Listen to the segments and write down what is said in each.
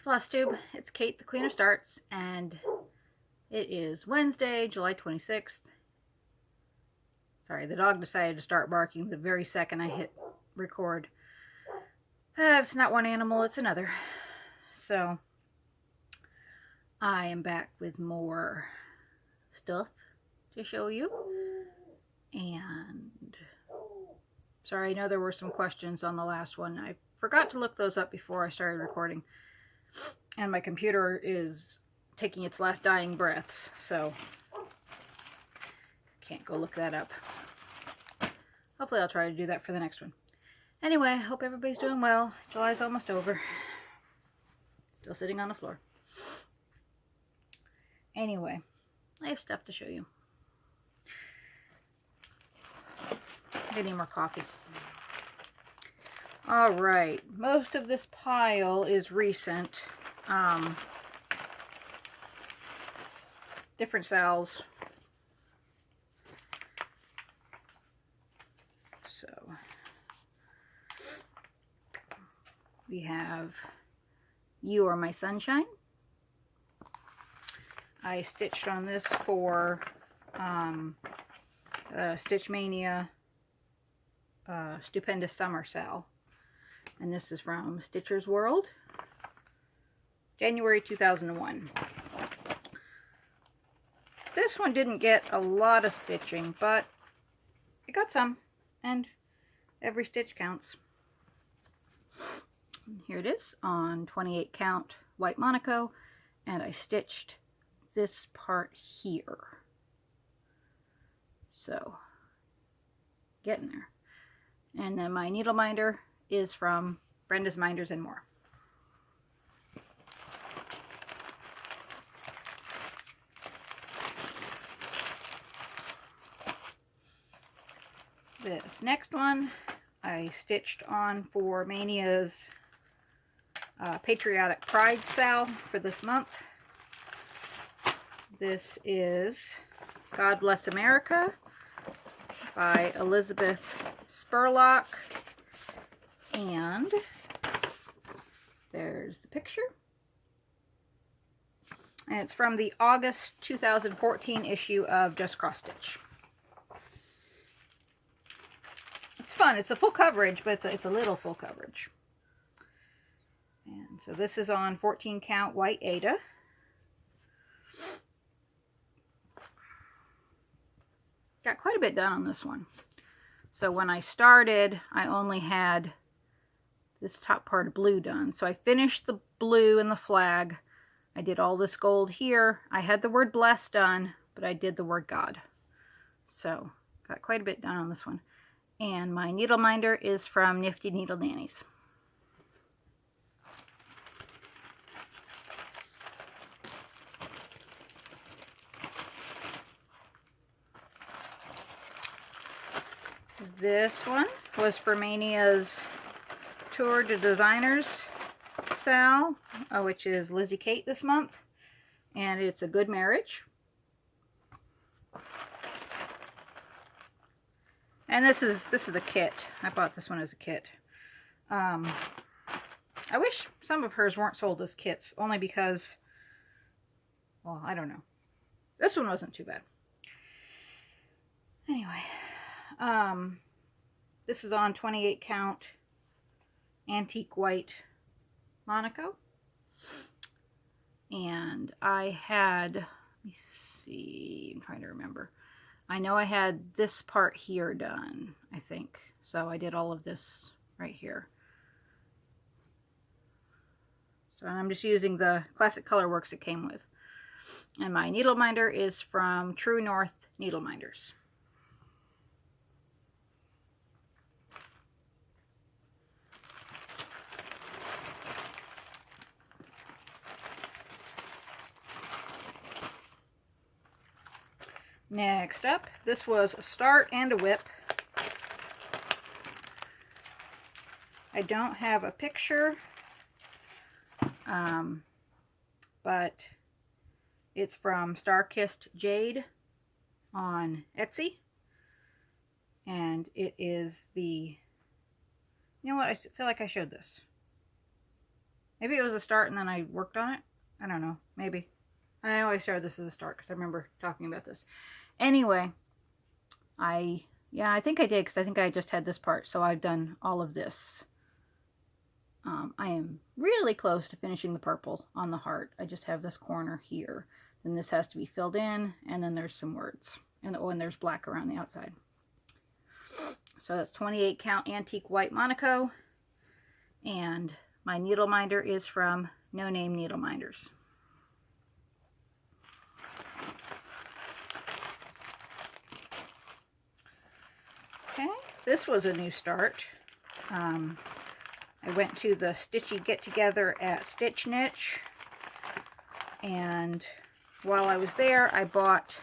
Flosstube, it's Kate, the Queen of Starts, and it is Wednesday, July 26th. Sorry, the dog decided to start barking the very second I hit record. It's not one animal, it's another. So, I am back with more stuff to show you. And, sorry, I know there were some questions on the last one. I forgot to look those up before I started recording. And my computer is taking its last dying breaths, so can't go look that up. Hopefully I'll try to do that for the next one. Anyway, I hope everybody's doing well. July's almost over. Still sitting on the floor. Anyway, I have stuff to show you. I need more coffee. Alright, most of this pile is recent. Different cells. So, we have You Are My Sunshine. I stitched on this for Stitch Mania Stupendous Summer Sale. And this is from Stitcher's World, January 2001. This one didn't get a lot of stitching, but it got some, and every stitch counts. Here it is on 28 count white Monaco, and I stitched this part here. So, getting there. And then my needle minder is from Brenda's Minders and More. This next one I stitched on for Mania's Patriotic Pride sale for this month. This is God Bless America by Elizabeth Spurlock. And there's the picture. And it's from the August 2014 issue of Just Cross Stitch. It's fun. It's a full coverage, but it's a little full coverage. And so this is on 14 count white Ada. Got quite a bit done on this one. So when I started, I only had this top part of blue done. So I finished the blue and the flag. I did all this gold here. I had the word bless done, but I did the word God. So got quite a bit done on this one. And my needle minder is from Nifty Needle Nannies. This one was for Mania's Tour de Designers sale, which is Lizzie Kate this month, and it's A Good Marriage. And this is a kit. I bought this one as a kit. I wish some of hers weren't sold as kits, only because, well, I don't know. This one wasn't too bad. Anyway, this is on 28 count antique white Monaco. And I had, let me see, I'm trying to remember. I know I had this part here done, I think. So I did all of this right here. So I'm just using the Classic Colorworks it came with. And my needle minder is from True North Needle Minders. Next up, this was a start and a whip. I don't have a picture, but it's from Star-Kissed Jade on Etsy. And it is the, you know what, I feel like I showed this. Maybe it was a start and then I worked on it. I don't know. Maybe. I know I started this as a start because I remember talking about this. Anyway, yeah, I think I did because I think I just had this part. So I've done all of this. I am really close to finishing the purple on the heart. I just have this corner here. Then this has to be filled in, and then there's some words. And oh, and there's black around the outside. So that's 28 count antique white Monaco. And my needle minder is from No Name Needle Minders. Okay, this was a new start. I went to the Stitchy Get Together at Stitch Niche, and while I was there, I bought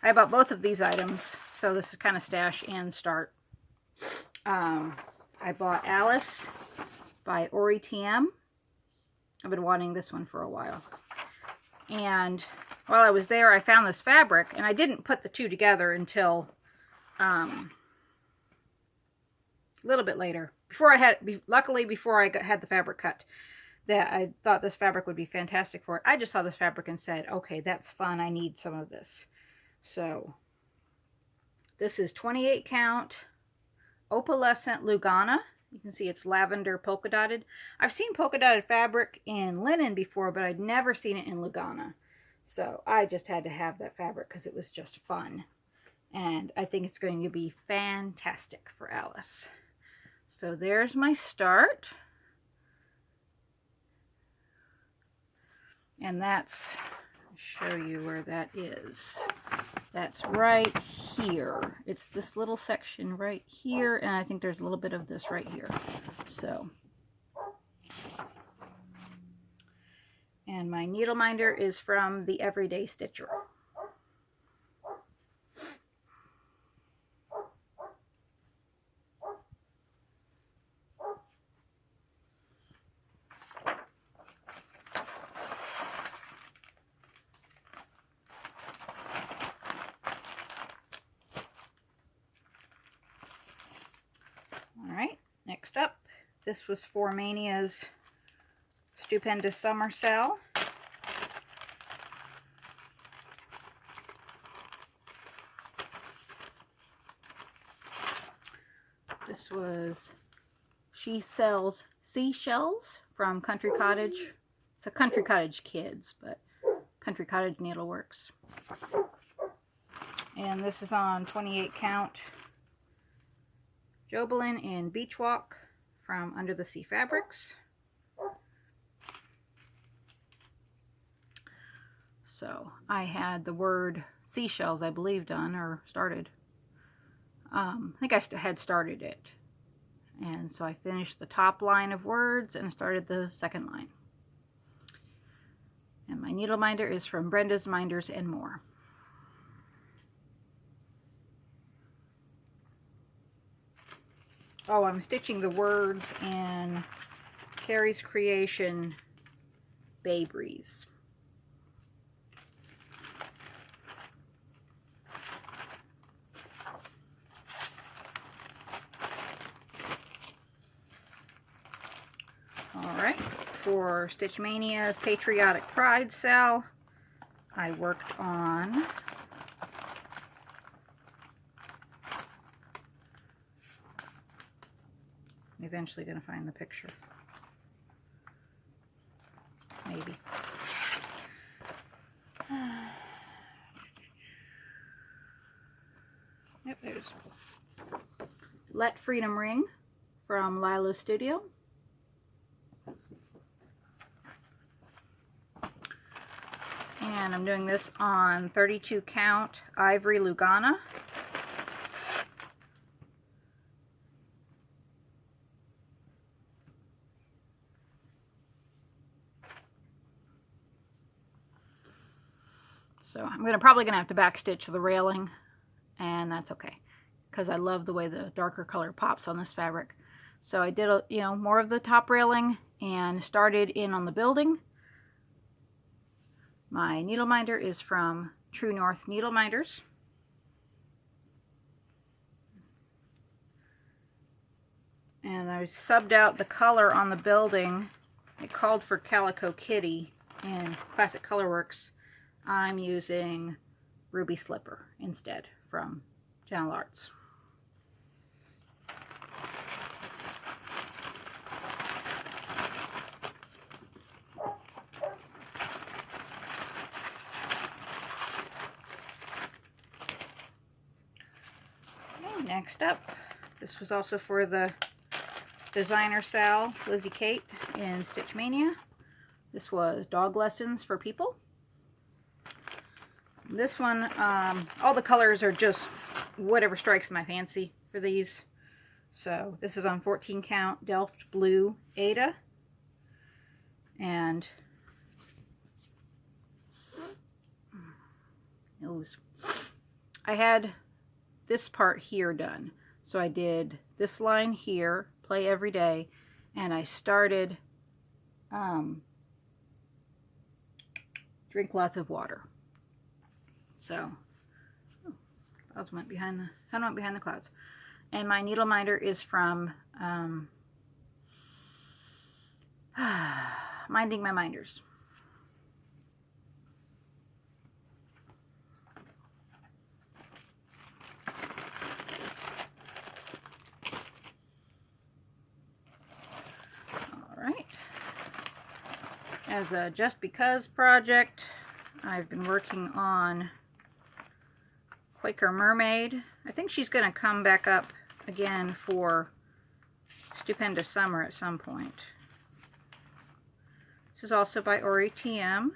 both of these items. So this is kind of stash and start. I bought Alice by Ori TM. I've been wanting this one for a while. And while I was there, I found this fabric, and I didn't put the two together until a little bit later. Luckily, before I had the fabric cut, that I thought this fabric would be fantastic for it. I just saw this fabric and said, okay, that's fun. I need some of this. So this is 28 count opalescent Lugana. You can see it's lavender polka dotted. I've seen polka dotted fabric in linen before, but I'd never seen it in Lugana. So I just had to have that fabric because it was just fun. And I think it's going to be fantastic for Alice. So there's my start. And that's, I'll show you where that is. That's right here. It's this little section right here, and I think there's a little bit of this right here. So, and my needle minder is from the Everyday Stitcher. Alright, next up, this was for Mania's Stupendous Summer Sale. This was She Sells Seashells from Country Cottage. It's a Country Cottage Kids, but Country Cottage Needleworks. And this is on 28 count Jobelin in Beach Walk from Under the Sea Fabrics. So I had the word seashells, I believe, done or started. I think I had started it. And so I finished the top line of words and started the second line. And my needle minder is from Brenda's Minders and More. Oh, I'm stitching the words in Carrie's Creation Bay Breeze. Alright, for Stitch Mania's Patriotic Pride sale, I worked on eventually going to find the picture. Maybe. Yep, there's Let Freedom Ring from Lila's Studio. And I'm doing this on 32 count Ivory Lugana. So I'm probably going to have to backstitch the railing, and that's okay, because I love the way the darker color pops on this fabric. So I did, more of the top railing and started in on the building. My needle minder is from True North Needle Minders. And I subbed out the color on the building it called for Calico Kitty in Classic Colorworks. I'm using Ruby Slipper instead from Gentle Arts. Okay, next up, this was also for the designer Sal, Lizzie Kate in Stitch Mania. This was Dog Lessons for People. This one, all the colors are just whatever strikes my fancy for these. So this is on 14 count Delft Blue Ada. And I had this part here done. So I did this line here, play every day, and I started drink lots of water. So clouds went behind the sun went behind the clouds. And my needle minder is from Minding My Minders. Alright. As a Just Because project, I've been working on Quaker Mermaid. I think she's going to come back up again for Stupendous Summer at some point. This is also by Ori TM.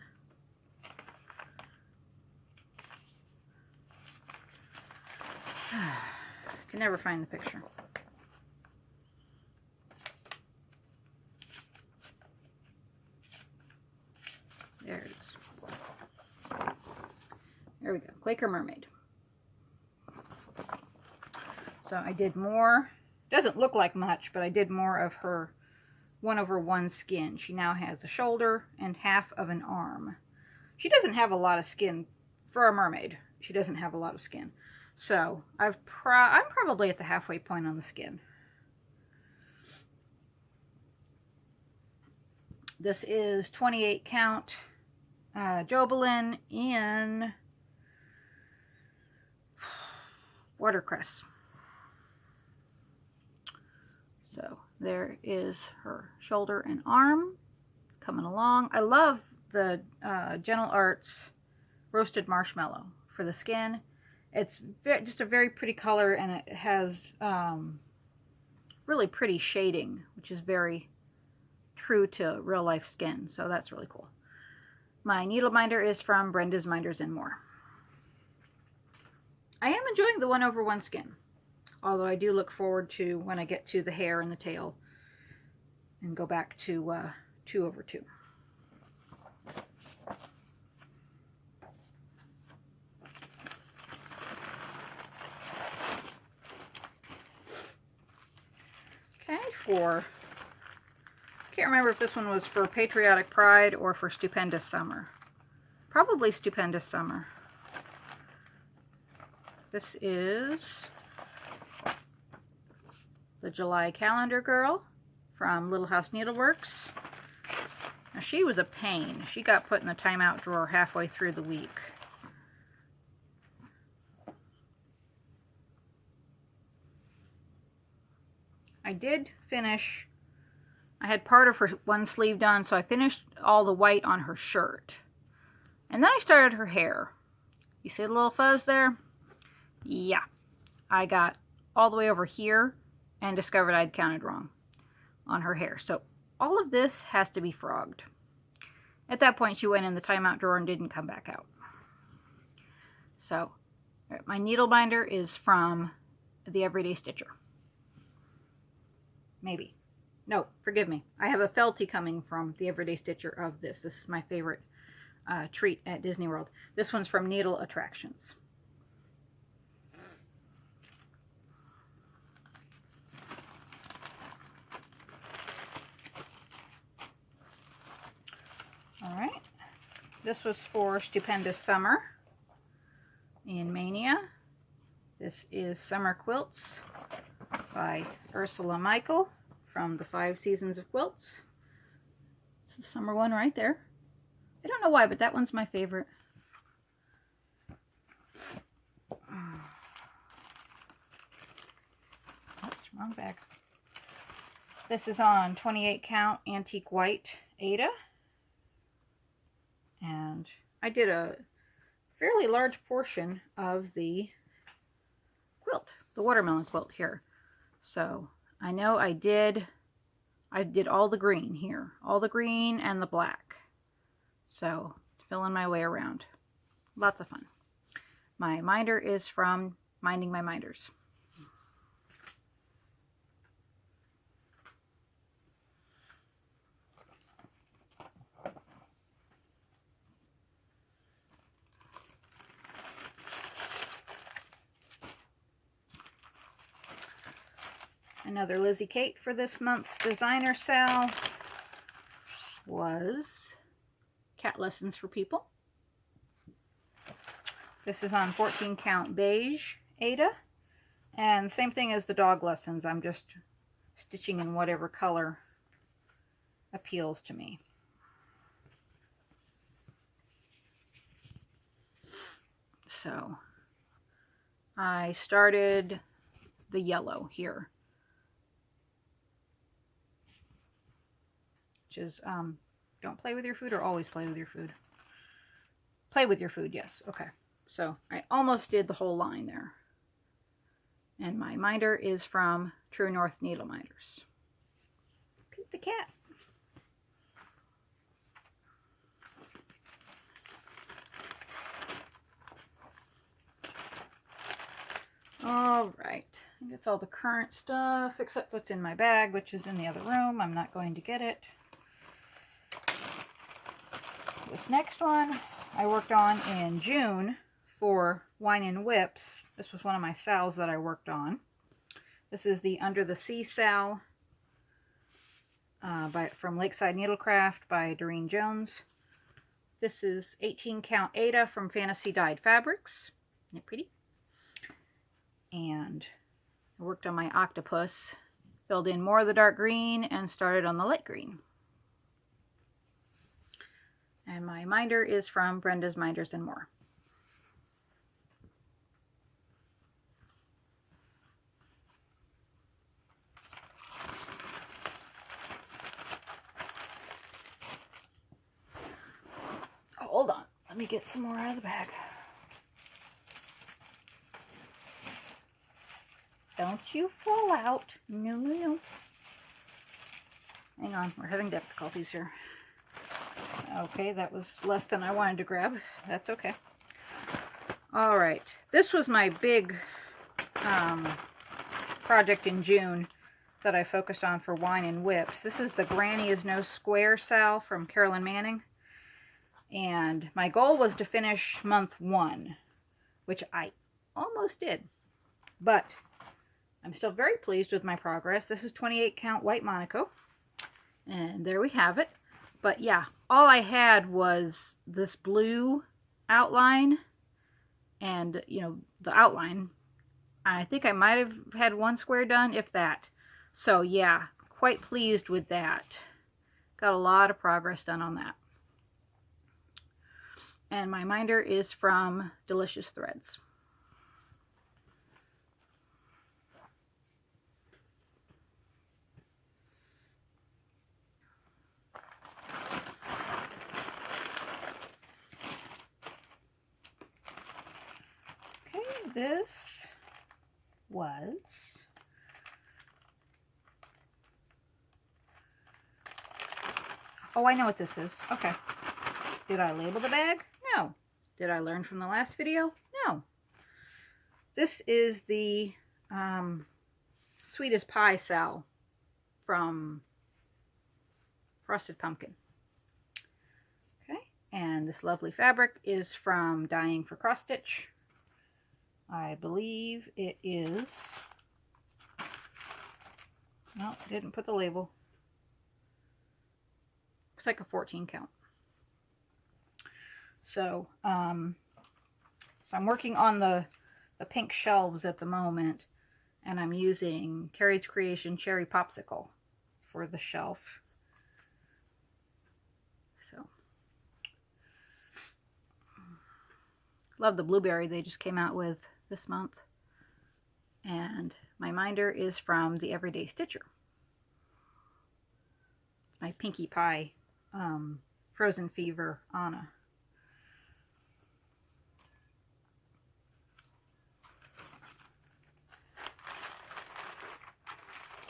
Can never find the picture. There it is. There we go. Quaker Mermaid. So I did more. Doesn't look like much, but I did more of her 1/1 skin. She now has a shoulder and half of an arm. She doesn't have a lot of skin for a mermaid. She doesn't have a lot of skin. So I'm probably at the halfway point on the skin. This is 28 count Jobelin in Watercress. So there is her shoulder and arm coming along. I love the Gentle Arts Roasted Marshmallow for the skin. It's just a very pretty color, and it has really pretty shading, which is very true to real life skin. So that's really cool. My needle minder is from Brenda's Minders and More. I am enjoying the 1/1 skin. Although I do look forward to when I get to the hair and the tail and go back to 2/2. Okay, can't remember if this one was for Patriotic Pride or for Stupendous Summer. Probably Stupendous Summer. This is the July Calendar Girl from Little House Needleworks. Now she was a pain. She got put in the timeout drawer halfway through the week. I did finish, I had part of her one sleeve done, so I finished all the white on her shirt. And then I started her hair. You see the little fuzz there? Yeah. I got all the way over here and discovered I'd counted wrong on her hair. So all of this has to be frogged. At that point, she went in the timeout drawer and didn't come back out. So my needle binder is from the Everyday Stitcher. Maybe. No, forgive me. I have a Felty coming from the Everyday Stitcher of this. This is my favorite treat at Disney World. This one's from Needle Attractions. Alright, this was for Stupendous Summer in Mania. This is Summer Quilts by Ursula Michael from the 5 Seasons of Quilts. number one right there. I don't know why, but that one's my favorite. Oops, wrong bag. This is on 28 count antique white Aida. And I did a fairly large portion of the quilt, the watermelon quilt here. So I know I did all the green here, all the green and the black. So filling my way around. Lots of fun. My minder is from Minding My Minders. Another Lizzie Kate for this month's designer sale was Cat Lessons for People. This is on 14 count beige Aida. And same thing as the dog lessons. I'm just stitching in whatever color appeals to me. So I started the yellow here. Is don't play with your food or always play with your food? Play with your food, yes. Okay. So I almost did the whole line there. And my minder is from True North Needle Minders. Pete the cat. All right. That's all the current stuff except what's in my bag, which is in the other room. I'm not going to get it. This next one I worked on in June for Wine and Whips. This was one of my sals that I worked on. This is the Under the Sea sal from Lakeside Needlecraft by Doreen Jones. This is 18 count Aida from Fantasy Dyed Fabrics. Isn't it pretty? And I worked on my octopus, filled in more of the dark green, and started on the light green. And my minder is from Brenda's Minders and More. Oh, hold on. Let me get some more out of the bag. Don't you fall out. No, no, no. Hang on. We're having difficulties here. Okay, that was less than I wanted to grab. That's okay. All right. This was my big project in June that I focused on for Wine and Whips. This is the Granny is No Square sal from Carolyn Manning. And my goal was to finish month 1, which I almost did. But I'm still very pleased with my progress. This is 28 count white Monaco. And there we have it. But yeah, all I had was this blue outline and, you know, the outline. I think I might have had 1 square done, if that. So yeah, quite pleased with that. Got a lot of progress done on that. And my minder is from Delicious Threads. This was oh, I know what this is. Okay. Did I label the bag? No. Did I learn from the last video? No. This is the Sweet as Pie sal from Frosted Pumpkin. Okay. And this lovely fabric is from Dying for Cross Stitch. I believe it is, no, didn't put the label. Looks like a 14 count. So, I'm working on the pink shelves at the moment, and I'm using Carrie's Creation Cherry Popsicle for the shelf. Love the blueberry they just came out with this month. And my minder is from the Everyday Stitcher. My Pinkie Pie Frozen Fever Anna.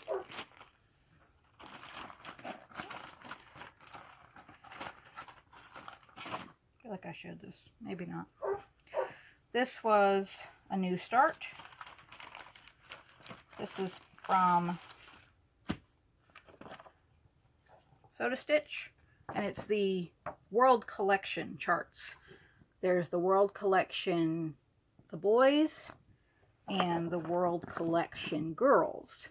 I feel like I showed this. Maybe not. This was a new start. This is from Soda Stitch, and it's the World Collection charts. There's the World Collection the boys and the World Collection girls.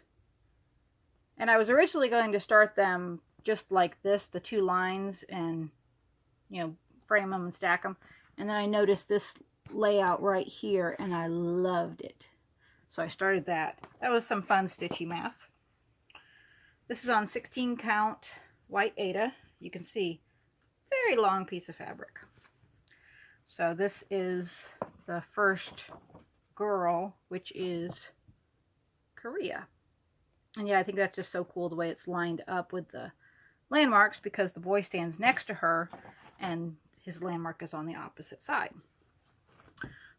And I was originally going to start them just like this, the two lines, and, you know, frame them and stack them. And then I noticed this layout right here, and I loved it. So I started that. That was some fun stitchy math. This is on 16 count white Aida. You can see, very long piece of fabric. So this is the first girl, which is Korea. And yeah, I think that's just so cool the way it's lined up with the landmarks, because the boy stands next to her and his landmark is on the opposite side.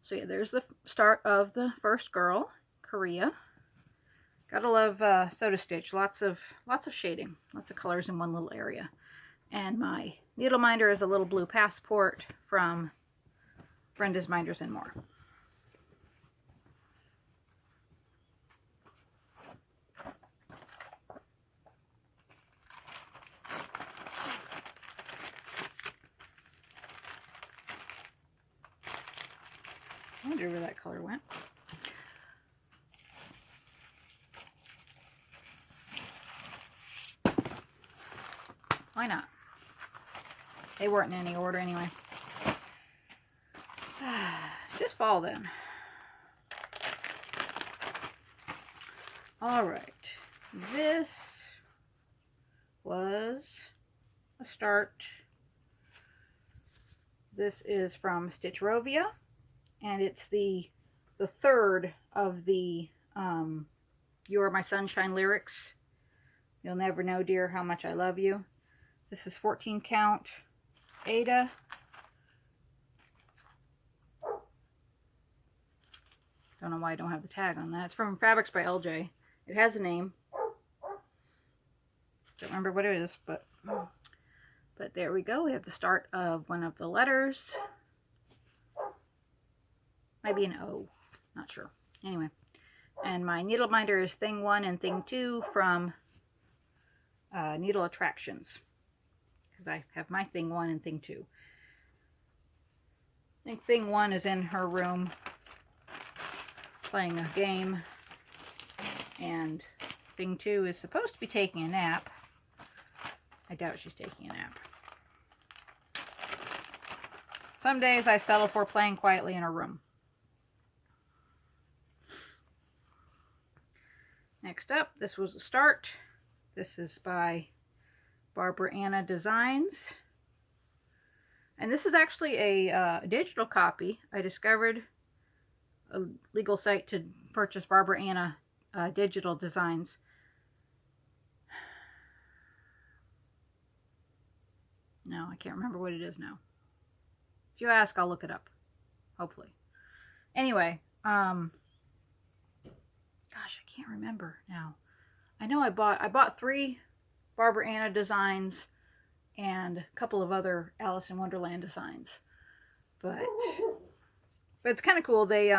So yeah, there's the start of the first girl, Korea. Gotta love Soda Stitch. Lots of shading, lots of colors in one little area. And my needle minder is a little blue passport from Brenda's Minders and More. I wonder where that color went. Why not? They weren't in any order anyway. Just fall then. Alright. This was a start. This is from Stitch Rovia. And it's the third of the You Are My Sunshine lyrics. You'll never know, dear, how much I love you. This is 14 count Aida. Don't know why I don't have the tag on that. It's from Fabrics by LJ. It has a name. Don't remember what it is, but there we go. We have the start of one of the letters. Might be an O, not sure. Anyway, and my needle minder is Thing 1 and Thing 2 from Needle Attractions, because I have my Thing 1 and Thing 2. I think Thing 1 is in her room playing a game, and Thing 2 is supposed to be taking a nap. I doubt she's taking a nap. Some days I settle for playing quietly in her room. Next up, this was a start. This is by Barbara Anna Designs. And this is actually a digital copy. I discovered a legal site to purchase Barbara Anna digital designs. No, I can't remember what it is now. If you ask, I'll look it up. Hopefully. Anyway, gosh, I can't remember now. I know I bought 3 Barbara Anna designs and a couple of other Alice in Wonderland designs. But it's kind of cool. They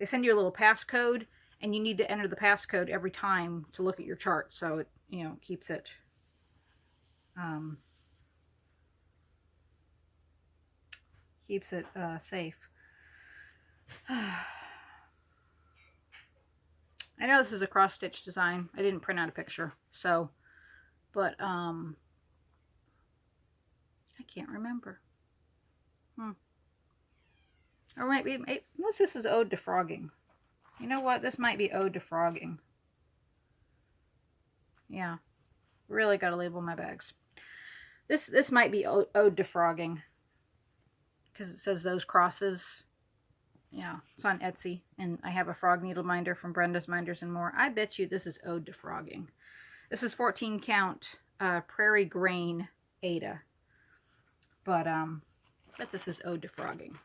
send you a little passcode, and you need to enter the passcode every time to look at your chart, so it, you know, keeps it safe. I know this is a cross stitch design. I didn't print out a picture, so, but I can't remember. Or maybe, unless this is Ode to Frogging. You know what? This might be Ode to Frogging. Yeah, really got to label my bags. This might be Ode to Frogging, because it says those crosses Yeah, it's on Etsy, and I have a frog needle minder from Brenda's Minders and More. I bet you this is Ode to Frogging. This is 14 count Prairie Grain Ada, but I bet this is Ode to Frogging.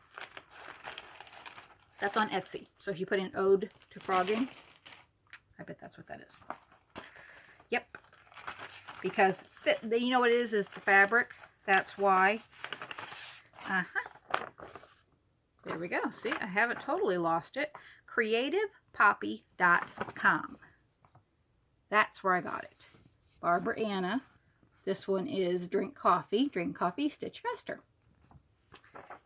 That's on Etsy, so if you put in Ode to Frogging, I bet that's what that is. Yep, because you know what it is the fabric. That's why. There we go. See, I haven't totally lost it. CreativePoppy.com. That's where I got it. Barbara Anna. This one is Drink Coffee. Drink Coffee, Stitch Faster.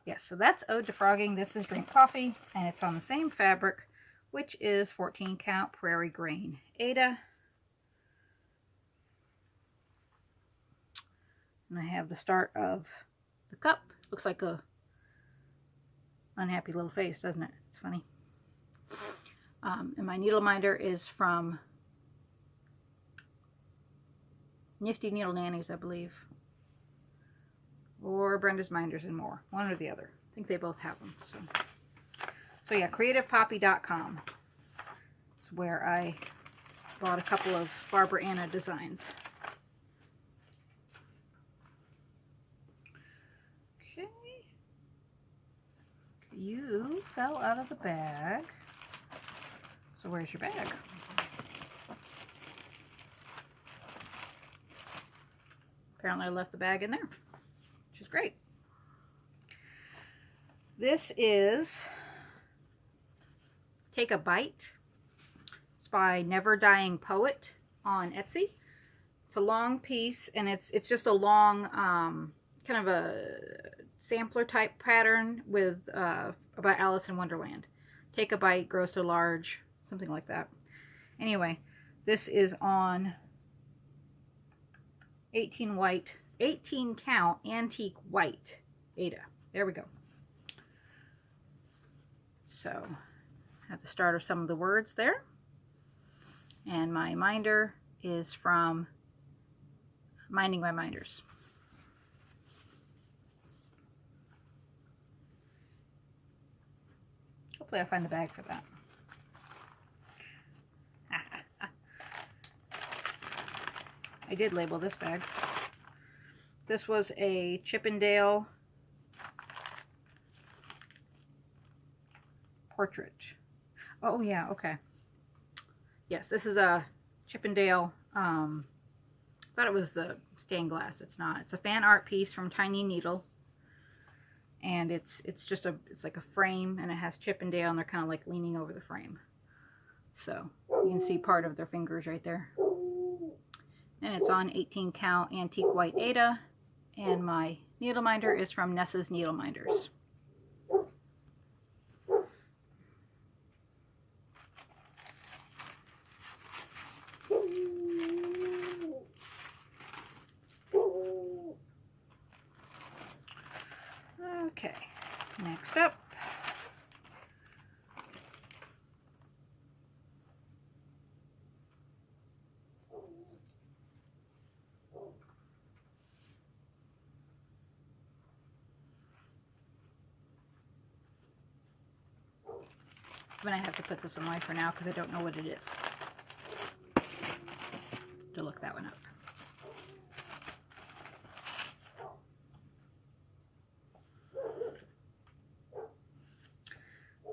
Yes, so that's Ode to Frogging. This is Drink Coffee, and it's on the same fabric, which is 14 count Prairie Grain Ada. And I have the start of the cup. Looks like a unhappy little face, doesn't it? It's funny. And my needle minder is from Nifty Needle Nannies, I believe. Or Brenda's Minders and More. One or the other. I think they both have them. So yeah, CreativePoppy.com is where I bought a couple of Barbara Anna designs. Okay. You fell out of the bag. So where's your bag? Apparently I left the bag in there, which is great. This is Take a Bite. It's by Never Dying Poet on Etsy. It's a long piece, and it's just a long kind of a sampler type pattern with about Alice in Wonderland. Take a Bite, grow so large, something like that. Anyway, this is on 18 count antique white Ada. There we go. So I have the start of some of the words there. And my minder is from Minding My Minders. Hopefully I find the bag for that. I did label this bag. This was a Chippendale portrait. Oh yeah, okay. Yes, this is a Chippendale. I thought it was the stained glass. It's not. It's a fan art piece from Tiny Needle, and it's like a frame, and it has Chippendale, and they're kind of like leaning over the frame. So you can see part of their fingers right there. And it's on 18 count antique white Ada, and my needle minder is from Nessa's Needle Minders. Okay, next up. I'm going to have to put this away for now because I don't know what it is. To look that one up.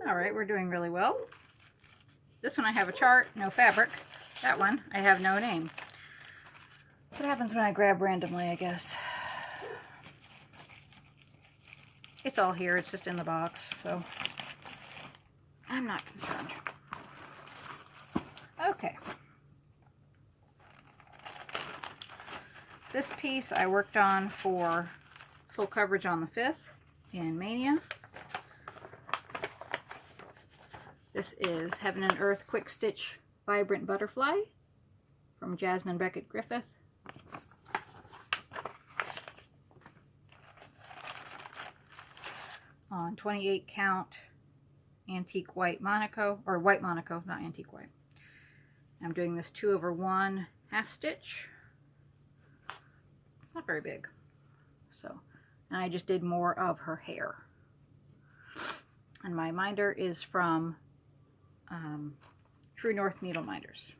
Alright, we're doing really well. This one I have a chart, no fabric. That one I have no name. What happens when I grab randomly, I guess? It's all here, it's just in the box, so I'm not concerned. Okay. This piece I worked on for full coverage on the 5th in Mania. This is Heaven and Earth Quick Stitch Vibrant Butterfly from Jasmine Beckett Griffith. On 28 count antique white Monaco, or white Monaco, not antique white. I'm doing this 2/1 half stitch. It's not very big. So, and I just did more of her hair. And my minder is from True North Needle Minders.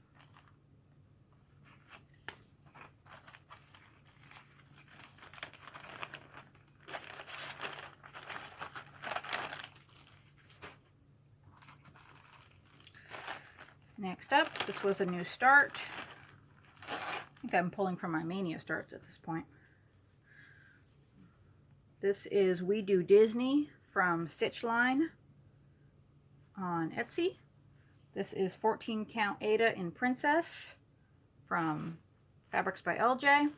Next up, this was a new start. I think I'm pulling from my Mania starts at this point. This is We Do Disney from Stitch Line on Etsy. This is 14 count Ada in Princess from Fabrics by LJ.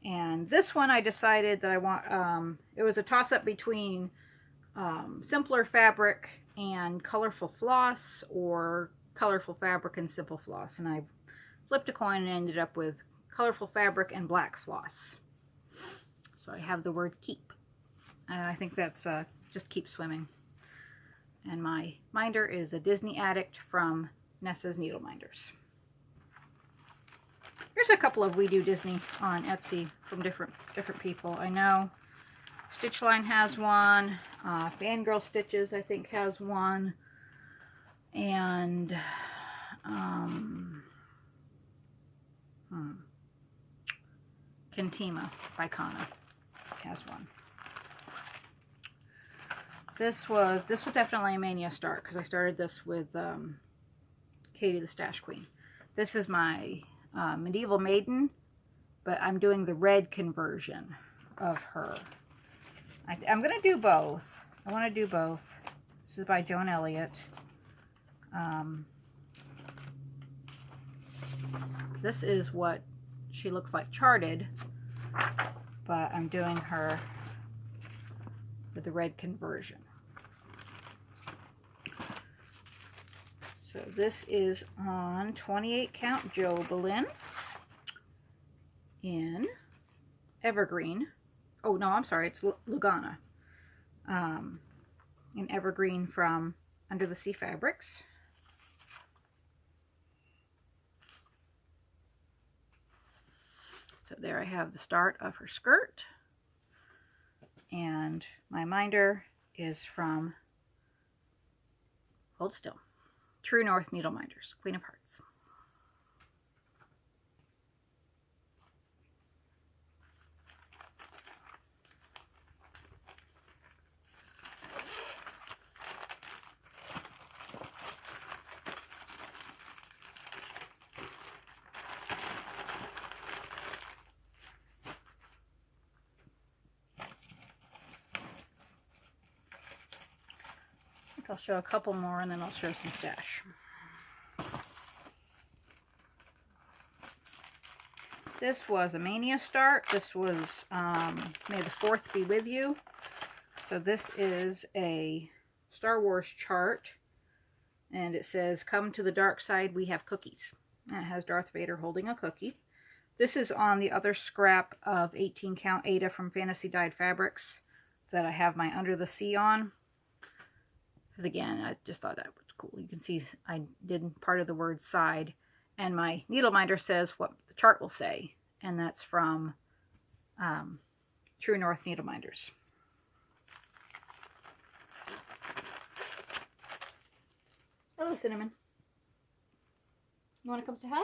And this one I decided that I want, it was a toss-up between simpler fabric and colorful floss, or colorful fabric and simple floss, and I flipped a coin and ended up with colorful fabric and black floss. So I have the word keep, and I think that's just keep swimming. And my minder is a Disney Addict from Nessa's Needle Minders. Here's a couple of We Do Disney on Etsy from different people. I know Stitchline has one, Fangirl Stitches I think has one, and Kentima by Kana has one. This was definitely a Mania start, because I started this with Katie the Stash Queen. This is my Medieval Maiden, but I'm doing the red conversion of her. I'm going to do both. I want to do both. This is by Joan Elliott. This is what she looks like charted, but I'm doing her with the red conversion. So this is on 28 count Jobelin in Evergreen. Oh, no, I'm sorry, it's Lugana. In Evergreen from Under the Sea Fabrics. So there I have the start of her skirt. And my minder is from, hold still, True North Needle Minders, Queen of Hearts. I'll show a couple more and then I'll show some stash. This was a Mania start. This was May the 4th be with you. So this is a Star Wars chart, and it says, "Come to the dark side, we have cookies." And it has Darth Vader holding a cookie. This is on the other scrap of 18 count Ada from Fantasy Dyed Fabrics that I have my Under the Sea on. Because again, I just thought that was cool. You can see I did part of the word side, and my needle minder says what the chart will say, and that's from True North Needle Minders. Hello, Cinnamon. You want to come say hi?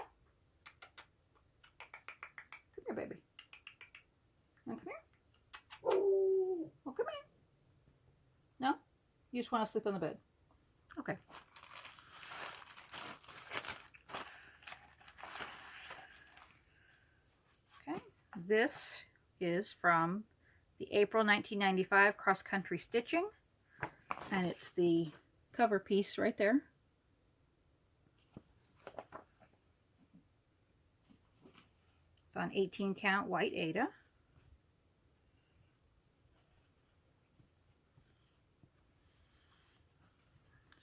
Come here, baby. You want to come here? Oh, come here. No? You just want to sleep on the bed. Okay. Okay. This is from the April 1995 Cross Country Stitching. And it's the cover piece right there. It's on 18 count white Ada.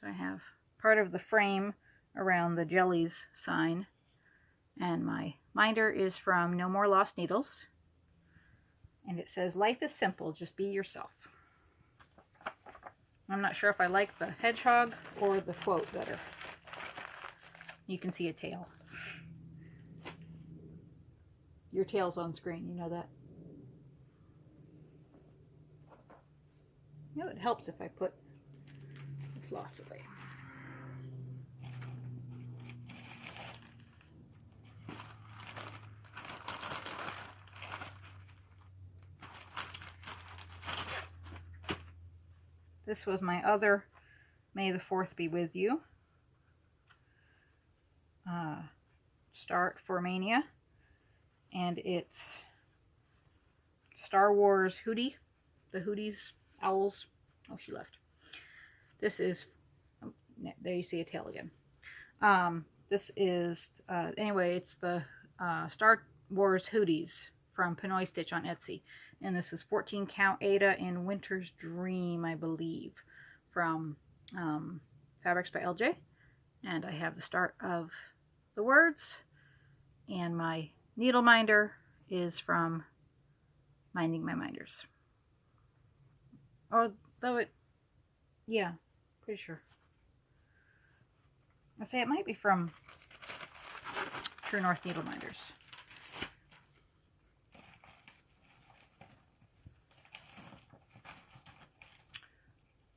So I have part of the frame around the Jellies sign, and my minder is from No More Lost Needles, and it says, "Life is simple, just be yourself." I'm not sure if I like the hedgehog or the quote better. You can see a tail. Your tail's on screen, you know that. You know, it helps if I put the floss away. This was my other May the 4th Be With You Start for Mania, and it's Star Wars Hootie, the Hooties, owls. Oh, she left. This is, oh, there you see a tail again. This is, anyway, it's the Star Wars Hooties from Pinoy Stitch on Etsy. And this is 14 count Ada in Winter's Dream, I believe, from Fabrics by LJ. And I have the start of the words, and my needle minder is from Minding My Minders. Although it, yeah, pretty sure. I say it might be from True North Needle Minders.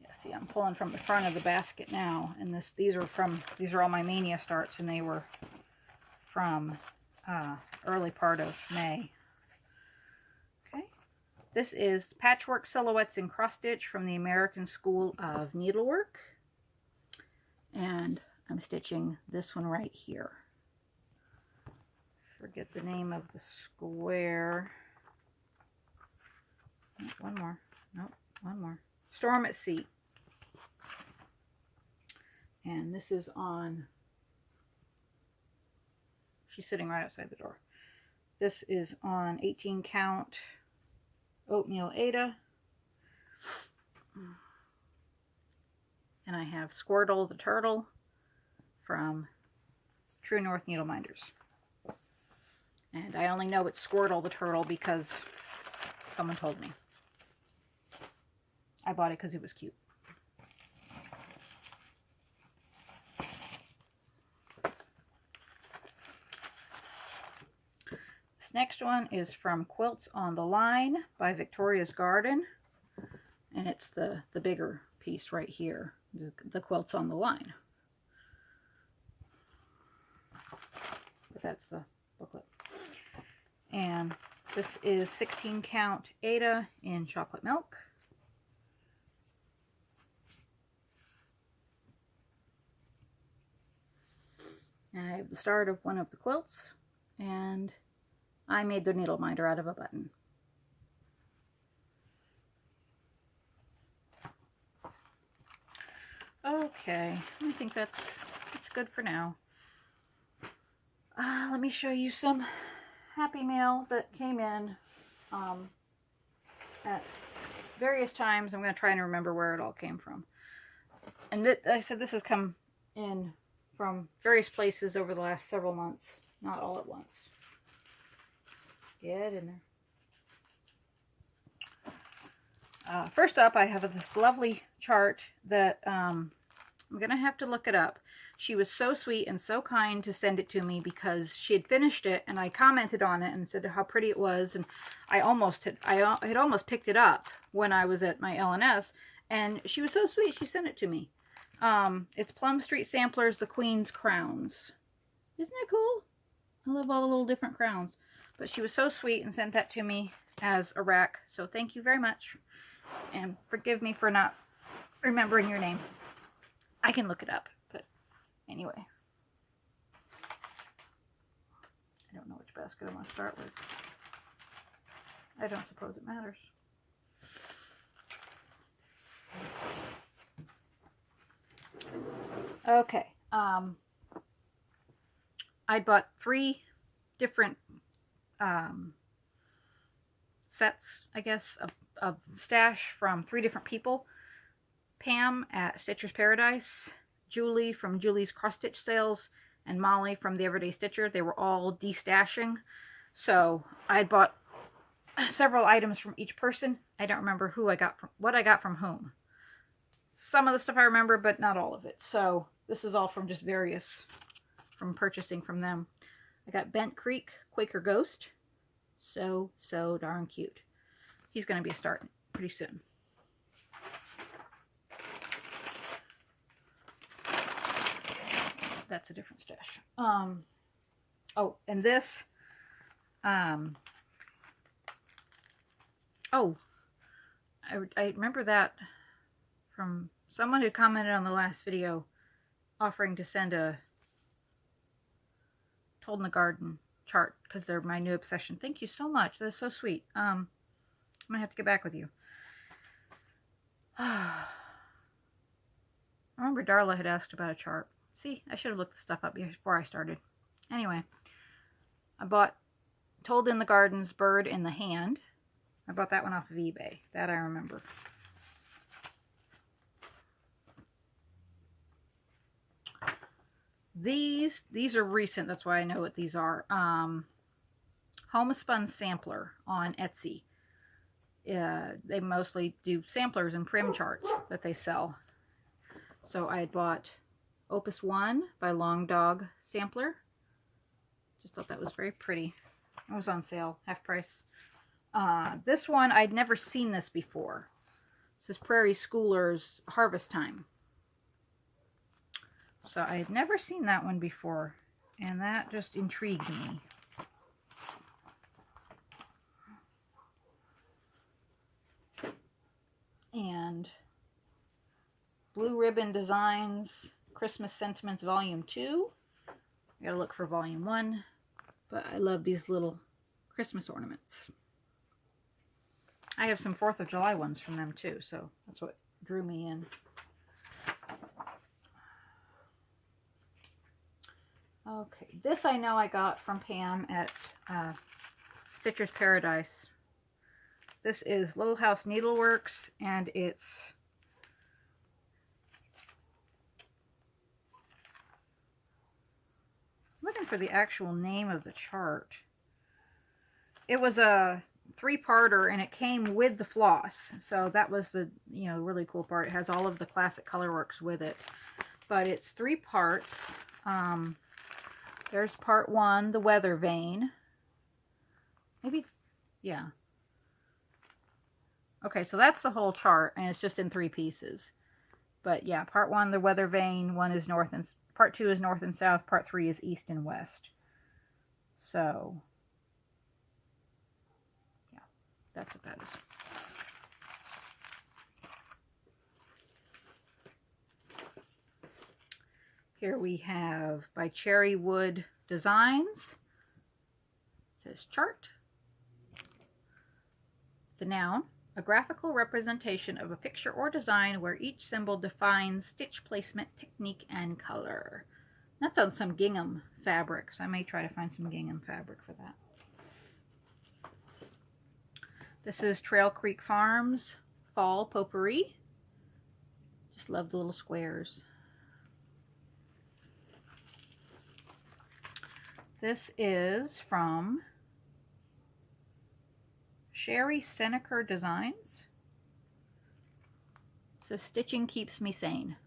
Yeah, see, I'm pulling from the front of the basket now, and these are all my Mania starts, and they were from early part of May. Okay, this is Patchwork Silhouettes in Cross Stitch from the American School of Needlework, and I'm stitching this one right here. Forget the name of the square. One more. Nope, one more. Storm at Sea. And this is on, she's sitting right outside the door. This is on 18 count Oatmeal Ada. And I have Squirtle the Turtle from True North Needle Minders. And I only know it's Squirtle the Turtle because someone told me. I bought it because it was cute. This next one is from Quilts on the Line by Victoria's Garden. And it's the bigger piece right here, the Quilts on the Line. But that's the booklet. And this is 16 count Ada in Chocolate Milk. I have the start of one of the quilts, and I made the needle minder out of a button. Okay, I think that's good for now. Let me show you some Happy Mail that came in at various times. I'm going to try and remember where it all came from. And I said this has come in from various places over the last several months, not all at once. Get in there. First up, I have this lovely chart that I'm going to have to look it up. She was so sweet and so kind to send it to me because she had finished it, and I commented on it and said how pretty it was, and I had almost picked it up when I was at my LNS, and she was so sweet she sent it to me. It's Plum Street Samplers, The Queen's Crowns. Isn't that cool? I love all the little different crowns. But she was so sweet and sent that to me as a rack, so thank you very much. And forgive me for not remembering your name. I can look it up, but anyway. I don't know which basket I want to start with. I don't suppose it matters. Okay, I bought 3 different sets, I guess, of stash from 3 different people. Pam at Stitcher's Paradise, Julie from Julie's Cross Stitch Sales, and Molly from the Everyday Stitcher. They were all de-stashing, so I bought several items from each person. I don't remember what I got from whom. Some of the stuff I remember, but not all of it. So this is all from just from purchasing from them. I got Bent Creek Quaker Ghost. So darn cute. He's going to be a start pretty soon. that's a different stash. Oh, and this, oh, I remember that from someone who commented on the last video offering to send a Told in the Garden chart because they're my new obsession. Thank you so much. That's so sweet. I'm gonna have to get back with you. I remember Darla had asked about a chart. See, I should have looked this stuff up before I started. Anyway, I bought Told in the Garden's Bird in the Hand. I bought that one off of eBay. That I remember. These are recent. That's why I know what these are. Homespun Sampler on Etsy. They mostly do samplers and prim charts that they sell. So I had bought Opus 1 by Long Dog Sampler. Just thought that was very pretty. It was on sale, half price. This one, I'd never seen this before. This is Prairie Schoolers Harvest Time. So I had never seen that one before, and that just intrigued me. And Blue Ribbon Designs Christmas Sentiments Volume 2. I gotta look for Volume 1, but I love these little Christmas ornaments. I have some 4th of July ones from them too, so that's what drew me in. Okay, this I know I got from Pam at Stitcher's Paradise. This is Little House Needleworks, and it's I'm looking for the actual name of the chart. It was a 3-parter, and it came with the floss, so that was the really cool part. It has all of the classic colorworks with it, but it's 3 parts. There's part 1, the weather vane. Maybe it's, yeah. Okay, so that's the whole chart, and it's just in 3 pieces. But yeah, part 1, the weather vane, is north, and part 2 is north and south, part 3 is east and west. So, yeah, that's what that is. Here we have by Cherrywood Designs. It says chart. The noun, a graphical representation of a picture or design where each symbol defines stitch placement, technique, and color. That's on some gingham fabric, so I may try to find some gingham fabric for that. This is Trail Creek Farms Fall Potpourri. Just love the little squares. This is from Sherry Seneker Designs. It says Stitching Keeps Me Sane.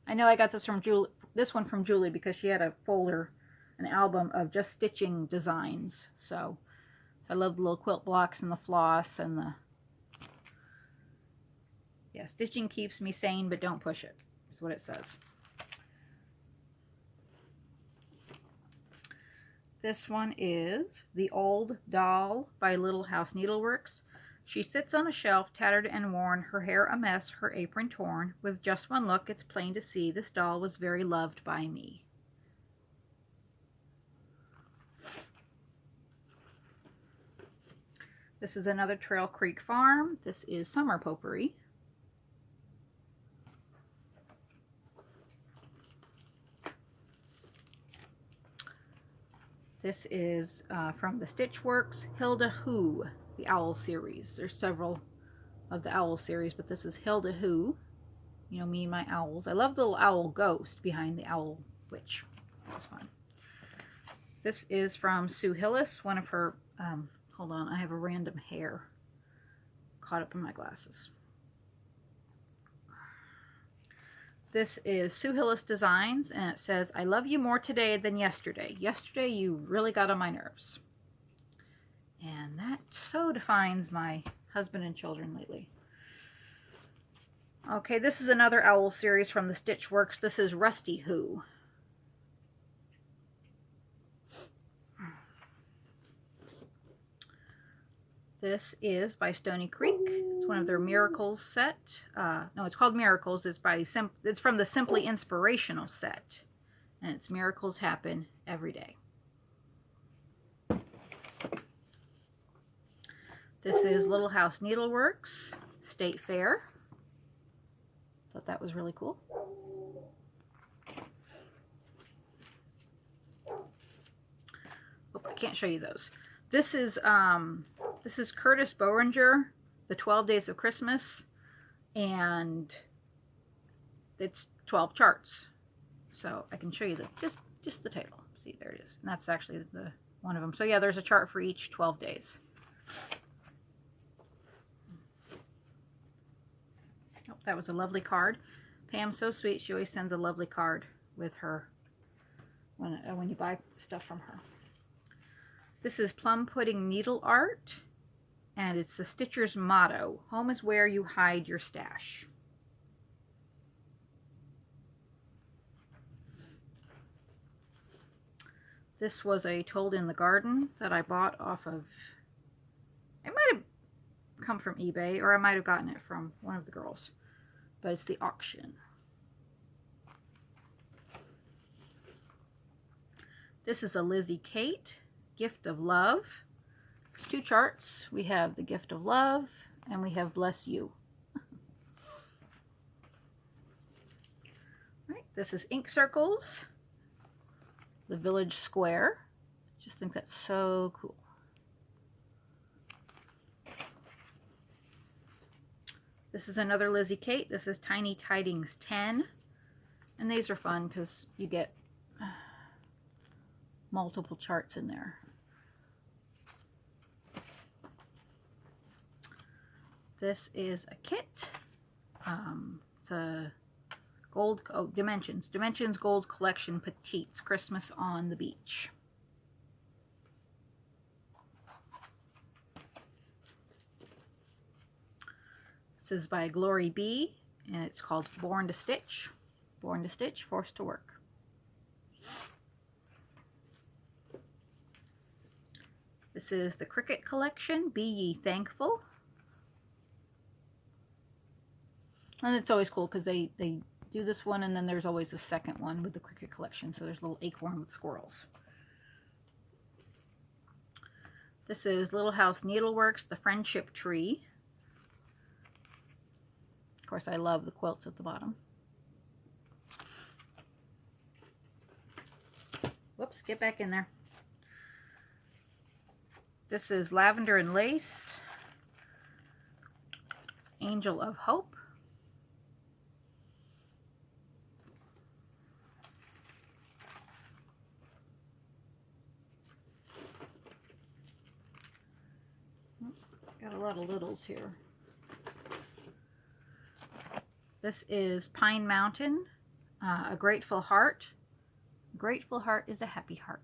I know I got this from Julie, this one from Julie, because she had a folder, an album of just stitching designs. So I love the little quilt blocks and the floss and the, yeah, stitching keeps me sane, but don't push it, is what it says. This one is The Old Doll by Little House Needleworks. She sits on a shelf, tattered and worn, her hair a mess, her apron torn. With just one look, it's plain to see this doll was very loved by me. This is another Trail Creek Farm. This is Summer Potpourri. This is from the Stitchworks Hilda Who, the Owl series. There's several of the Owl series, but this is Hilda Who. You know, me and my owls. I love the little owl ghost behind the owl witch. That was fun. This is from Sue Hillis, one of her, hold on, I have a random hair caught up in my glasses. This is Sue Hillis Designs, and it says, I love you more today than yesterday. Yesterday you really got on my nerves. And that so defines my husband and children lately. Okay, this is another owl series from the Stitchworks. This is Rusty Who. This is by Stony Creek. It's one of their Miracles set. No, it's called Miracles. It's from the Simply Inspirational set. And it's Miracles Happen Every Day. This is Little House Needleworks, State Fair. Thought that was really cool. Oh, I can't show you those. This is Curtis Boehringer, The 12 Days of Christmas, and it's 12 charts. So I can show you just the title. See, there it is. And that's actually the one of them. So yeah, there's a chart for each 12 days. Oh, that was a lovely card. Pam's so sweet. She always sends a lovely card with her when you buy stuff from her. This is Plum Pudding Needle Art, and it's the Stitcher's motto: home is where you hide your stash. This was a Told in the Garden that I bought off of, it might have come from eBay, or I might have gotten it from one of the girls, but it's the auction. This is a Lizzie Kate, Gift of Love. It's 2 charts. We have the Gift of Love, and we have Bless You. Right, this is Ink Circles, the Village Square. Just think that's so cool. This is another Lizzie Kate. This is Tiny Tidings 10. And these are fun because you get multiple charts in there. This is a kit. It's a gold, Dimensions Gold Collection Petites, Christmas on the Beach. This is by Glory B, and it's called Born to Stitch. Born to Stitch, Forced to Work. This is the Cricket Collection, Be Ye Thankful. And it's always cool because they do this one, and then there's always a second one with the Cricket Collection. So there's a little acorn with squirrels. This is Little House Needleworks, the Friendship Tree. Of course, I love the quilts at the bottom. Whoops, get back in there. This is Lavender and Lace, Angel of Hope. Got a lot of littles here. This is Pine Mountain, A Grateful Heart. A grateful heart is a happy heart.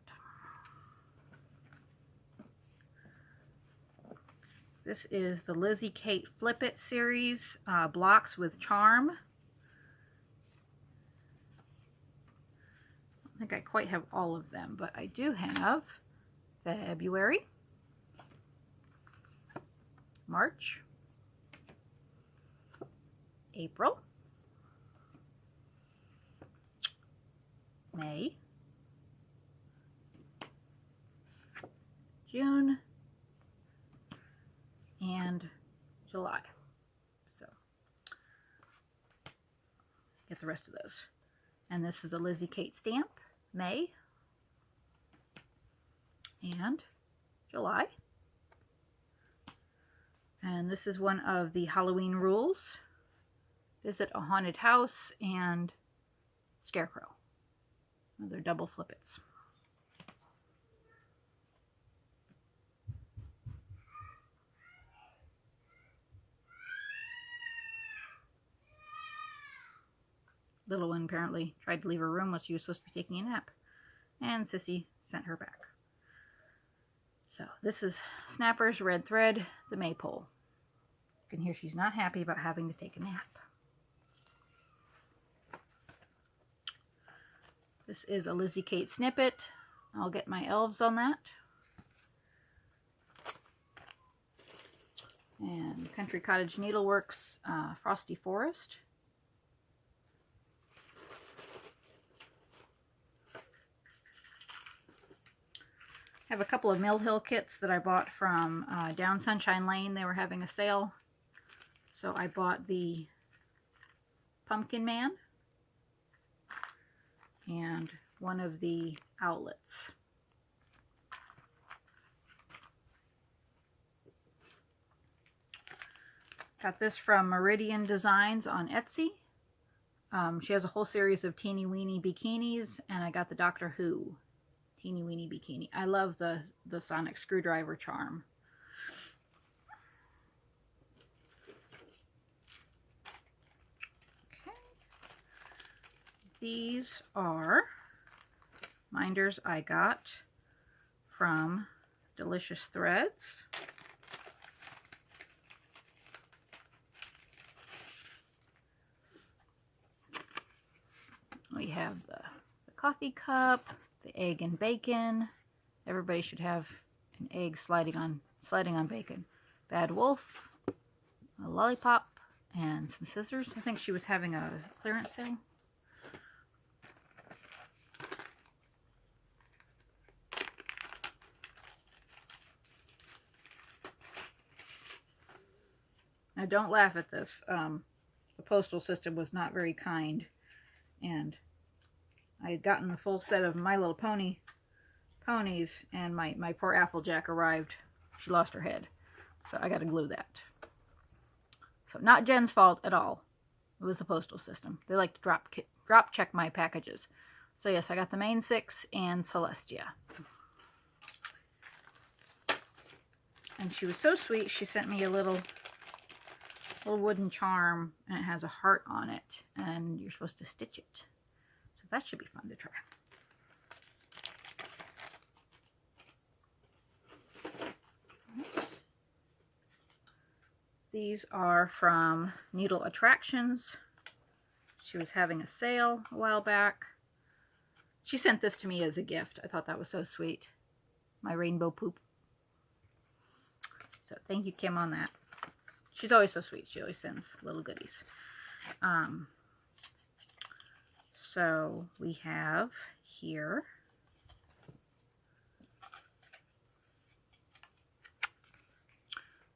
This is the Lizzie Kate Flip It series, Blocks with Charm. I don't think I quite have all of them, but I do have February, March, April, May, June, and July. So get the rest of those. And this is a Lizzie Kate stamp, May and July. And this is one of the Halloween rules. Visit a haunted house and Scarecrow. They're double flippets. Little one apparently tried to leave her room while she was supposed to be taking a nap. And Sissy sent her back. So this is Snapper's Red Thread, the Maypole. You can hear she's not happy about having to take a nap. This is a Lizzie Kate snippet. I'll get my elves on that. And Country Cottage Needleworks Frosty Forest. I have a couple of Mill Hill kits that I bought from Down Sunshine Lane. They were having a sale. So I bought the Pumpkin Man and one of the outlets. Got this from Meridian Designs on Etsy. She has a whole series of teeny weeny bikinis, and I got the Doctor Who teeny weeny bikini. I love the sonic screwdriver charm. Okay. These are minders I got from Delicious Threads. We have the coffee cup, the egg and bacon. Everybody should have an egg sliding on bacon. Bad Wolf, a lollipop, and some scissors. I think she was having a clearance sale. Now don't laugh at this. The postal system was not very kind. And I had gotten a full set of My Little Pony ponies, and my poor Applejack arrived. She lost her head. So I got to glue that. So not Jen's fault at all. It was the postal system. They like to drop check my packages. So yes, I got the main 6 and Celestia. And she was so sweet, she sent me a little wooden charm, and it has a heart on it, and you're supposed to stitch it. So that should be fun to try. These are from Needle Attractions. She was having a sale a while back. She sent this to me as a gift. I thought that was so sweet. My rainbow poop. So thank you, Kim, on that. She's always so sweet. She always sends little goodies. So we have here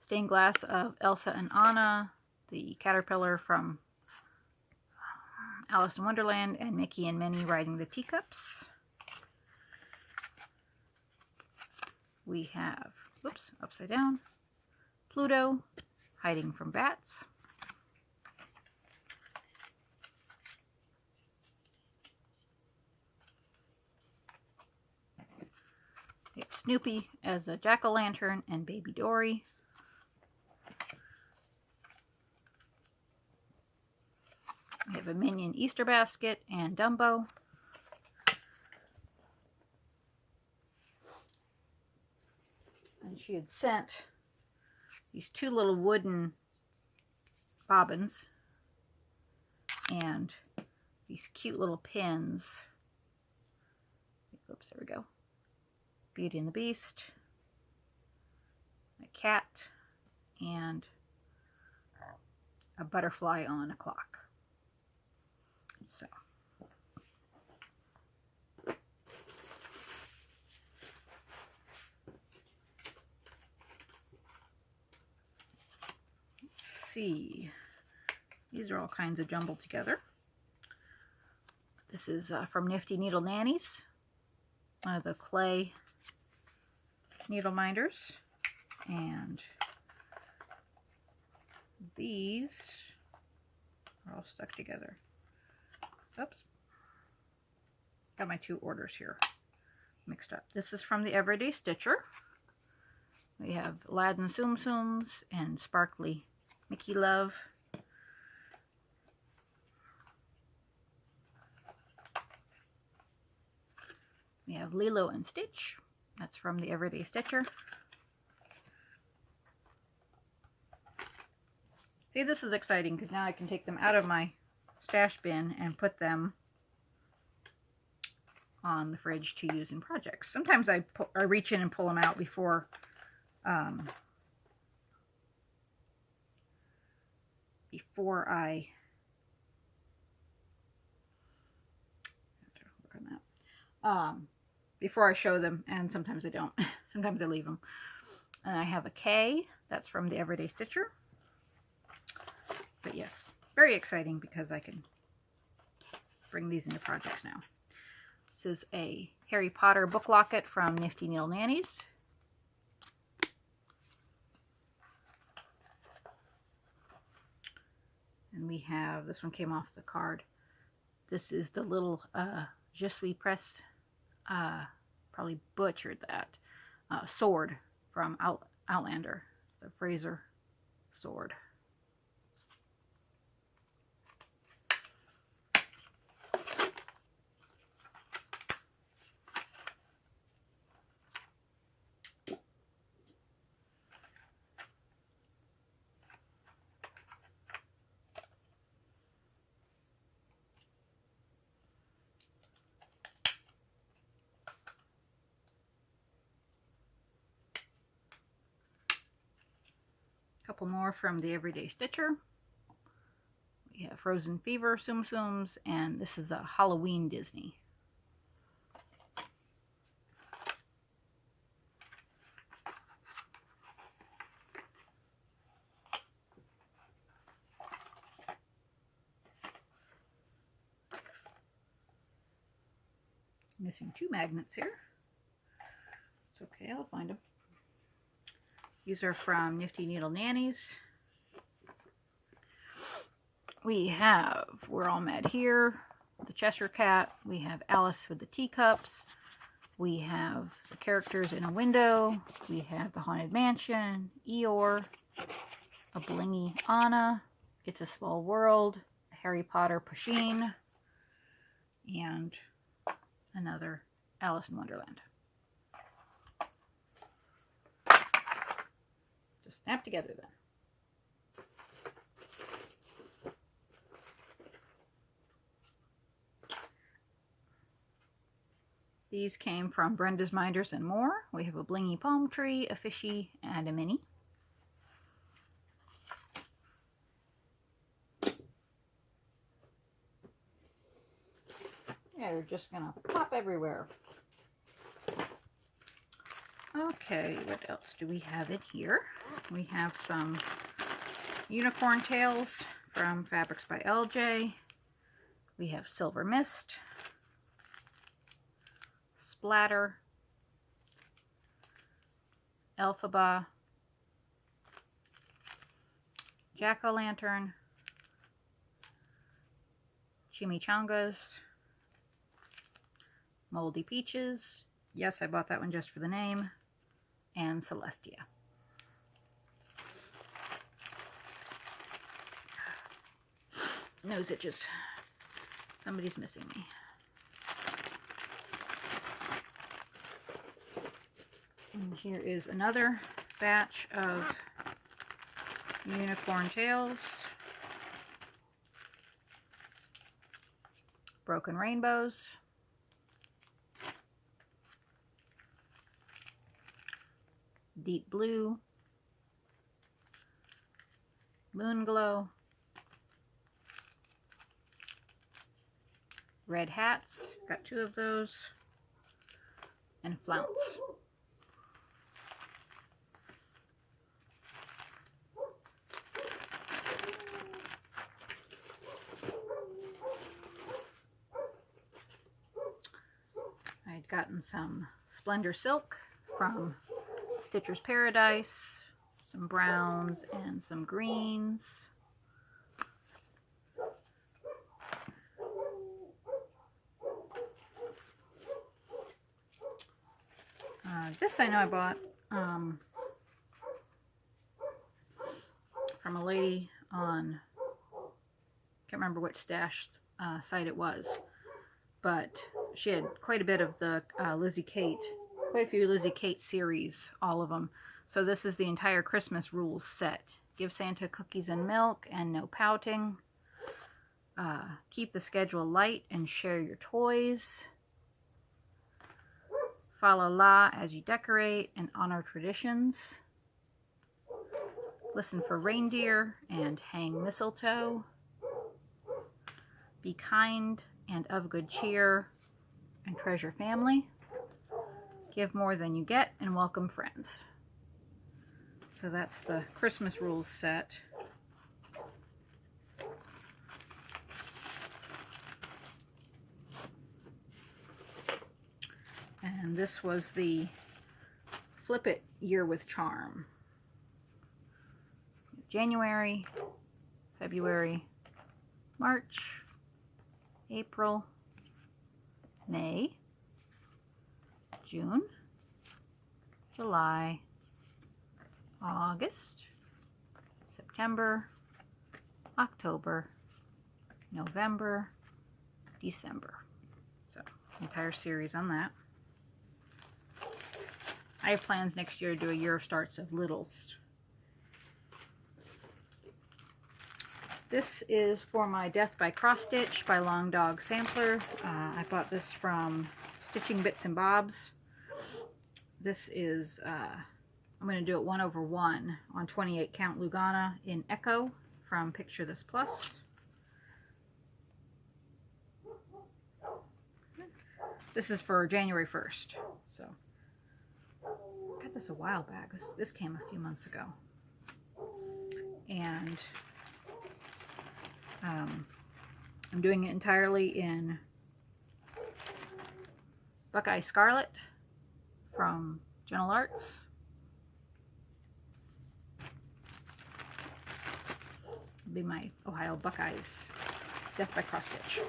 stained glass of Elsa and Anna, the caterpillar from Alice in Wonderland, and Mickey and Minnie riding the teacups. We have, whoops, upside down, Pluto hiding from bats. We have Snoopy as a jack-o'-lantern and Baby Dory. We have a Minion Easter basket and Dumbo. And she had sent these 2 little wooden bobbins and these cute little pins. Oops, there we go. Beauty and the Beast, a cat, and a butterfly on a clock. So see. These are all kinds of jumbled together. This is from Nifty Needle Nannies, one of the clay needle minders. And these are all stuck together. Oops. Got my 2 orders here mixed up. This is from the Everyday Stitcher. We have Aladdin Tsum Tsums and Sparkly Mickey Love. We have Lilo and Stitch. That's from the Everyday Stitcher. See, this is exciting because now I can take them out of my stash bin and put them on the fridge to use in projects. Sometimes I reach in and pull them out before before I work on that. Before I show them, and sometimes I don't. Sometimes I leave them. And I have a K. That's from the Everyday Stitcher. But yes, very exciting because I can bring these into projects now. This is a Harry Potter book locket from Nifty Needle Nannies. And we have, this one came off the card. This is the little Je suis presse, probably butchered that, sword from Outlander. It's the Fraser sword. Couple more from the Everyday Stitcher. We have Frozen Fever, Tsum Tsums, and this is a Halloween Disney. Missing 2 magnets here. It's okay, I'll find them. These are from Nifty Needle Nannies. We have We're All Mad Here, the Cheshire Cat. We have Alice with the Teacups. We have the characters in a window. We have the Haunted Mansion, Eeyore, a blingy Anna, It's a Small World, a Harry Potter Pusheen, and another Alice in Wonderland. Just snap together then. These came from Brenda's Minders and More. We have a blingy palm tree, a fishy, and a mini. Yeah, they're just gonna pop everywhere. Okay, what else do we have in here? We have some unicorn tails from Fabrics by LJ. We have Silver Mist, Splatter, Elphaba, Jack-o'-lantern, Chimichangas, Moldy Peaches. Yes, I bought that one just for the name. And Celestia. Nose itches. Somebody's missing me. And here is another batch of unicorn tails. Broken rainbows. Deep blue, moon glow, red hats, got 2 of those, and flounce. I'd gotten some Splendor Silk from Stitcher's Paradise, some browns and some greens. This I know I bought from a lady on, can't remember which stash site it was, but she had quite a bit of the Lizzie Kate, quite a few Lizzie Kate series, all of them. So this is the entire Christmas rules set. Give Santa cookies and milk and no pouting. Keep the schedule light and share your toys. Fa la la as you decorate and honor traditions. listen for reindeer and hang mistletoe. Be kind and of good cheer and treasure family. Give more than you get and welcome friends. So that's the Christmas rules set. And this was the Flip It Year with Charm. January, February, March, April, May, June, July, August, September, October, November, December. So, entire series on that. I have plans next year to do a year of starts of littles. This is for my Death by Cross Stitch by Long Dog sampler. I bought this from Stitching Bits and Bobs. This is, I'm going to do it 1/1 on 28 count Lugana in Echo from Picture This Plus. This is for January 1st. So, I got this a while back. This came a few months ago. And I'm doing it entirely in Buckeye Scarlet from Gentle Arts. It'll be my Ohio Buckeyes Death by Cross Stitch.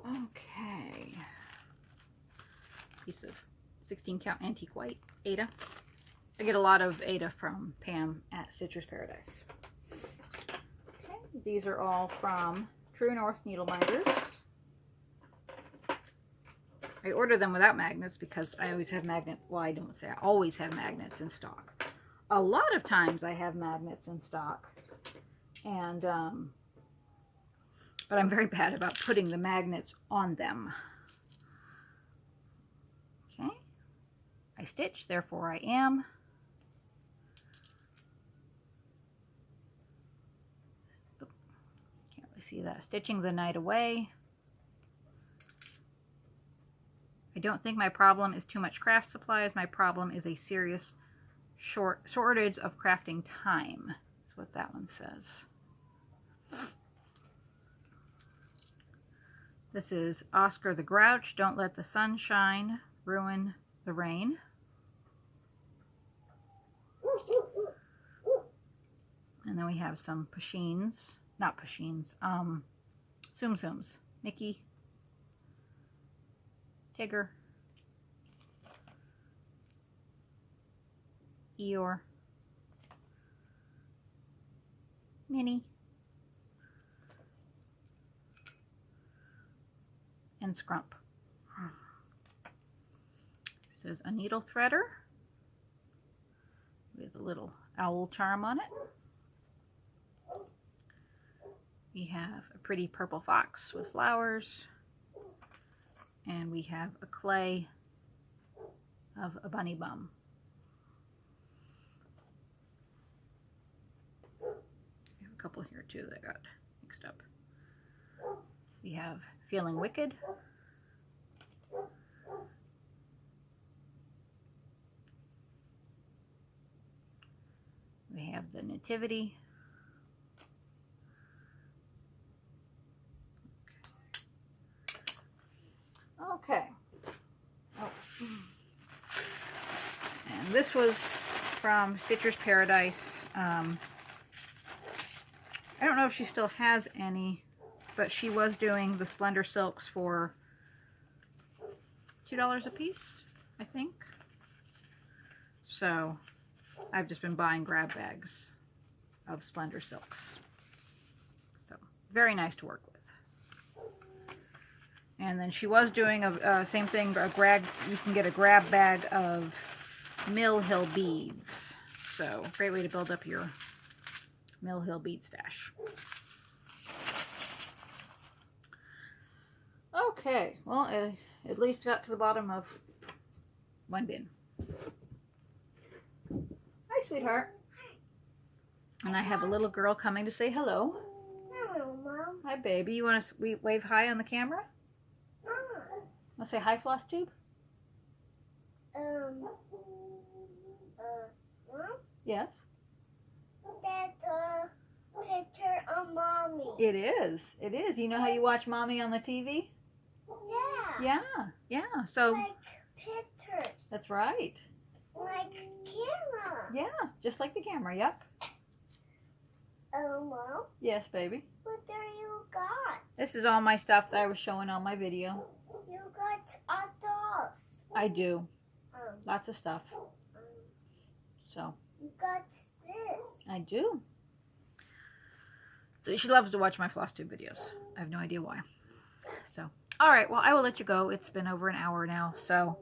Okay. Piece of 16 count antique white Ada. I get a lot of Ada from Pam at Stitcher's Paradise. Okay, these are all from True North Needle Minders. I order them without magnets because I always have magnets. Well, I don't say I always have magnets in stock. A lot of times I have magnets in stock, and but I'm very bad about putting the magnets on them. Okay, I stitch, therefore I am. Can't really see that. Stitching the Night Away. I don't think my problem is too much craft supplies. My problem is a serious shortage of crafting time. That's what that one says. This is Oscar the Grouch. Don't let the sunshine ruin the rain. And then we have some Pashins. Not Pashins. Tsum Tsums. Mickey. Tigger, Eeyore, Minnie, and Scrump. This is a needle threader with a little owl charm on it. We have a pretty purple fox with flowers. And we have a clay of a bunny bum. We have a couple here too that got mixed up. We have Feeling Wicked. We have the Nativity. Okay. Oh. And this was from Stitcher's Paradise. I don't know if she still has any, but she was doing the Splendor Silks for $2 a piece, I think. So I've just been buying grab bags of Splendor Silks. So very nice to work with. And then she was doing a same thing, you can get a grab bag of Mill Hill beads. So, great way to build up your Mill Hill bead stash. Okay, well, at least got to the bottom of one bin. Hi, sweetheart. And I have a little girl coming to say hello. Hello, Mom. Hi, baby. You want to wave hi on the camera? Want to say hi, Flosstube? Mom? Yes. That's a picture of Mommy. It is. It is. You know how you watch Mommy on the TV? Yeah. Yeah. So Like pictures. that's right. Like camera. Yeah, just like the camera. Yep. Mom, Yes, baby. what do you got? This is all my stuff that I was showing on my video. You got a dog. I do. Lots of stuff. So You got this. I do. So she loves to watch my Flosstube videos. I have no idea why. So, all right. Well, I will let you go. It's been over an hour now, so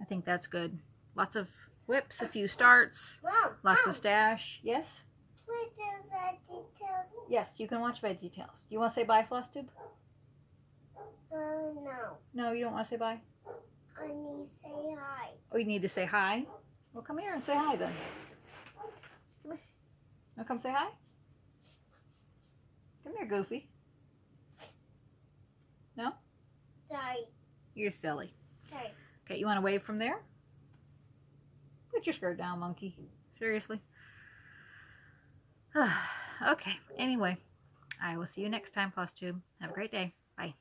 I think that's good. Lots of whips, a few starts, Mom, lots of stash. Yes? please do VeggieTales. Yes, you can watch VeggieTales. Do you want to say bye, Flosstube? No. No, you don't want to say bye? I need to say hi. Oh, you need to say hi? Well, come here and say hi then. Come here. Now come say hi? Come here, Goofy. No? Sorry. You're silly. Sorry. Okay, you want to wave from there? Put your skirt down, monkey. Seriously? Okay, anyway. I will see you next time, Flosstube. Have a great day. Bye.